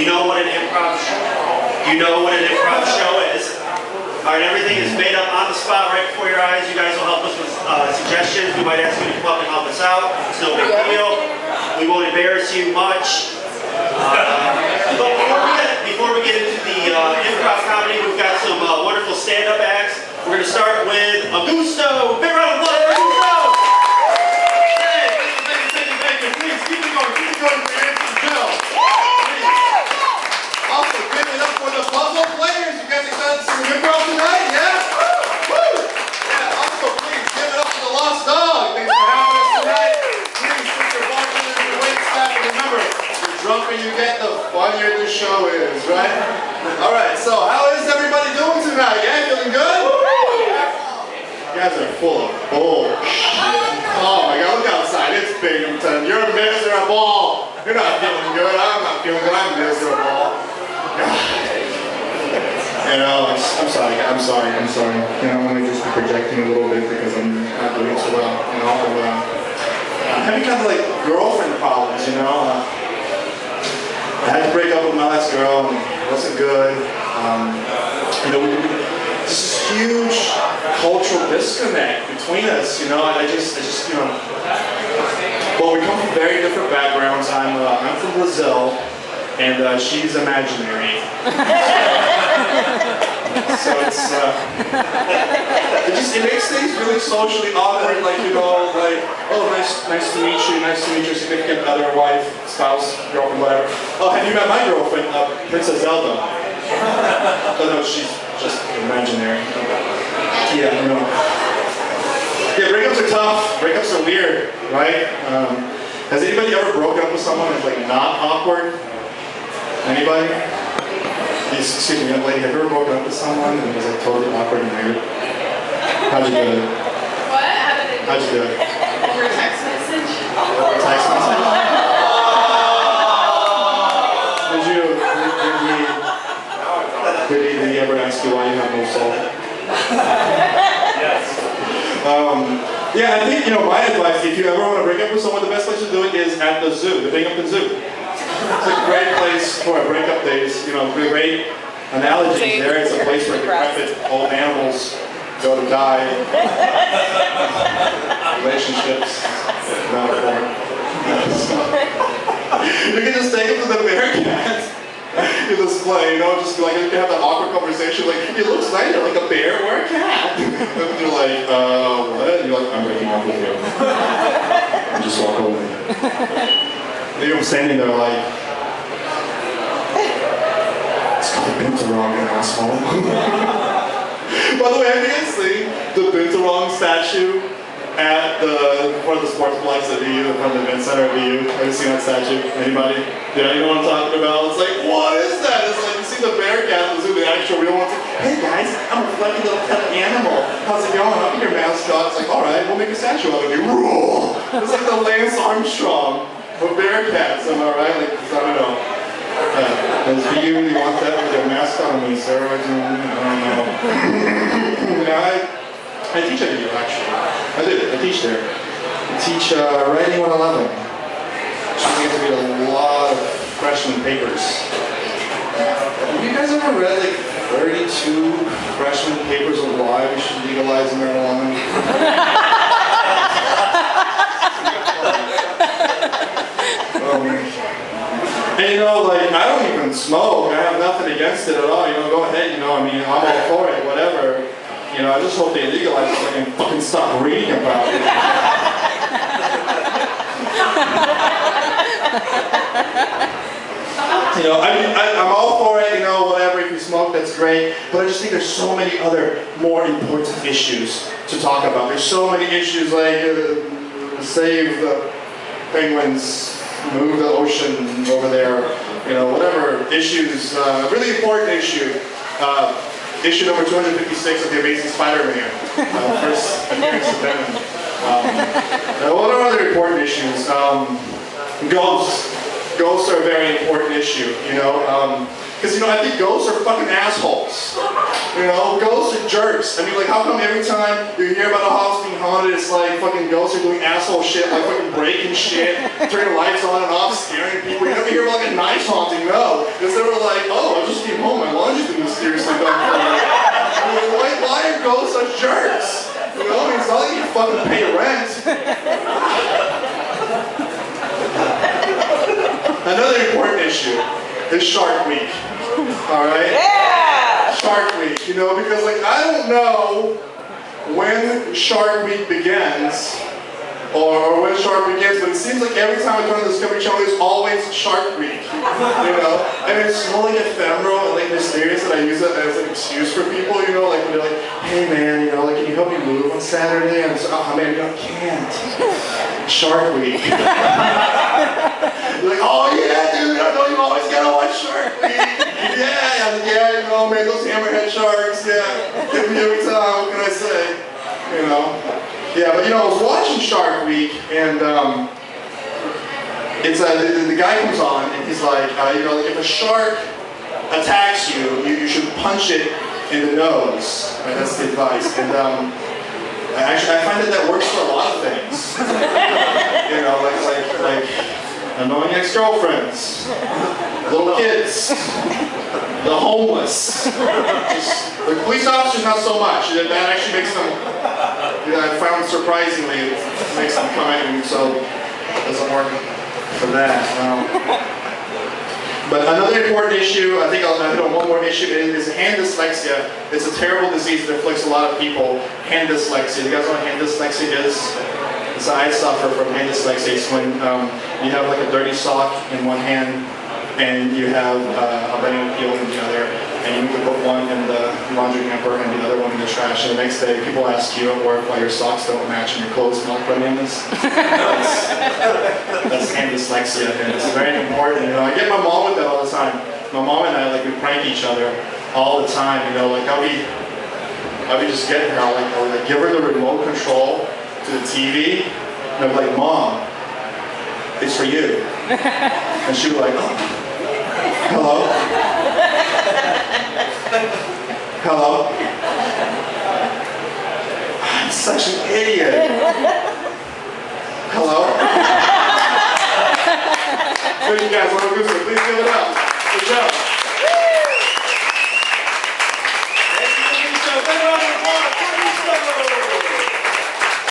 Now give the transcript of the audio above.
You know what an improv show is. Alright, everything is made up on the spot right before your eyes. You guys will help us with suggestions. We might ask you to come up and help us out. It's no big deal. We won't embarrass you much. But before we get into the improv comedy, we've got some wonderful stand-up acts. We're going to start with Augusto. Big round of applause for Augusto! Hey, thank you. Please keep it going for your Jill. Also, give it up for the puzzle players. You guys excited to see the improv tonight? Yeah? Woo! Yeah, also, please give it up for the Lost Dog. Thanks for having us tonight. Please put your bartenders and your wait staff, and remember, the drunker you get, the funnier the show is, right? Alright, so how is everybody doing tonight? Yeah, feeling good? You guys are full of bullshit. Oh my god, look outside, it's Binghamton. You're miserable. You're not feeling good. I'm not feeling good. I'm miserable. You know, I'm sorry. You know, I'm just projecting a little bit because I'm not doing so well. You know, I'm having kind of like girlfriend problems, you know. I had to break up with my last girl and it wasn't good. You know, there's this huge cultural disconnect between us, you know, and I just, you know, well, we come from very different backgrounds. I'm from Brazil, and she's imaginary. So it makes things really socially awkward, like, you know, like, oh, nice to meet you, significant other, wife, spouse, girlfriend, whatever. Oh, have you met my girlfriend, Princess Zelda? Oh no, she's just imaginary. Yeah, you know. Yeah, breakups are tough. Breakups are weird, right? Has anybody ever broken up with someone that's like not awkward? Anybody? Excuse me, young lady, have you ever broken up with someone and it was like totally awkward and weird? How'd you do it? What? How'd you do it? Over text message. Over text message? Did he ever ask you why you have no soul? Yes. Yeah, I think, you know, my advice, if you ever want to break up with someone, the best place to do it is at the zoo, the Binghamton Zoo. It's a great place for a breakup days, you know, great analogy there. It's a place where decrepit old animals go to die. Relationships, metaphor. You can just take them to the Bearcat. You display, you know, just like you can have that awkward conversation, like, it looks nicer, like a bear or a cat. And you're like, what? And you're like, I'm breaking up with you. And just walk away. And I'm standing there like, it's called Binturong, you asshole. By the way, have you guys seen the Binturong statue at one of the sportsplex at VU, in front of the event center at VU? Have you seen that statue? Anybody? Yeah, you know what I'm talking about? It's like, what is that? It's like, you see the Bearcat in the zoo, the actual real one. Hey guys, I'm a fluffy little pet animal. How's it going? I'll be your mascot. It's like, alright, we'll make a statue out of you. Rule! It's like the Lance Armstrong of Bearcats, am I right? Like, I don't know. Does VU really want that for their mascot? I mean, steroids? I don't know. Yeah, I teach at VU, actually. I teach there. I teach writing 111. So we get to read a lot of freshman papers. Have you guys ever read like 32 freshman papers of why we should legalize marijuana? And you know, like, I don't even smoke. I have nothing against it at all. You know, go ahead, you know, I mean, I'm all for it, whatever. You know, I just hope they legalize it so I can fucking stop reading about it. You know, I'm all for it, you know, whatever, if you smoke, that's great. But I just think there's so many other more important issues to talk about. There's so many issues like save the penguins, move the ocean over there, you know, whatever issues, really important issue. Issue number 256 of The Amazing Spider-Man. First appearance of Venom. What are other important issues? Ghosts. Ghosts are a very important issue, you know. Because, you know, I think ghosts are fucking assholes. You know, ghosts are jerks. I mean, like, how come every time you hear about a house being haunted of it's like fucking ghosts are doing asshole shit, like fucking breaking shit, turning lights on and off, scaring people. You never hear about like a night haunting, no. Because they were like, oh, I just came home, my laundry's been mysteriously done for me. I mean, why are ghosts such jerks? You know, I mean, it's not like you fucking pay rent. Another important issue is Shark Week. Alright? Yeah! Shark Week, you know, because like I don't know when Shark Week begins or when Shark begins, but it seems like every time I turn on the Discovery Channel there's always Shark Week. You know? And it's so like ephemeral and like mysterious that I use it as an excuse for people, you know, like when they're like, hey man, you know, like can you help me move on Saturday? And I'm just, oh man, you know, I can't. Shark Week. You're like, oh yeah, dude, I know you always gotta watch Shark Week. Yeah, you know, man, those hammerhead sharks, yeah. Hit me every time, what can I say? You know? Yeah, but you know, I was watching Shark Week, and it's the guy comes on, and he's like, you know, like if a shark attacks you, you should punch it in the nose. Right? That's the advice. And actually, I find that works for a lot of things. You know, like annoying ex-girlfriends, little kids, the homeless. The police officers, not so much. That actually makes them, you know, I found surprisingly, it makes them come in, so it doesn't work for that. But another important issue, I think I'll hit on one more issue, is hand dyslexia. It's a terrible disease that afflicts a lot of people. Hand dyslexia. You guys know what hand dyslexia is? So I suffer from hand dyslexia. It's when you have like a dirty sock in one hand and you have a banana peel in the other, and you need to put one in the laundry hamper and the other one in the trash, and the next day people ask you at work why your socks don't match and your clothes smell like bananas. That's hand dyslexia, and it's very important. You know, I get my mom with that all the time. My mom and I, like, we prank each other all the time. You know, like I'll be just getting her, I'll like give her the remote control to the TV, and I'm like, Mom, it's for you. And she'd be like, oh, hello? Hello? I'm such an idiot. Hello? So you guys, Augusto, please give it up. Good job.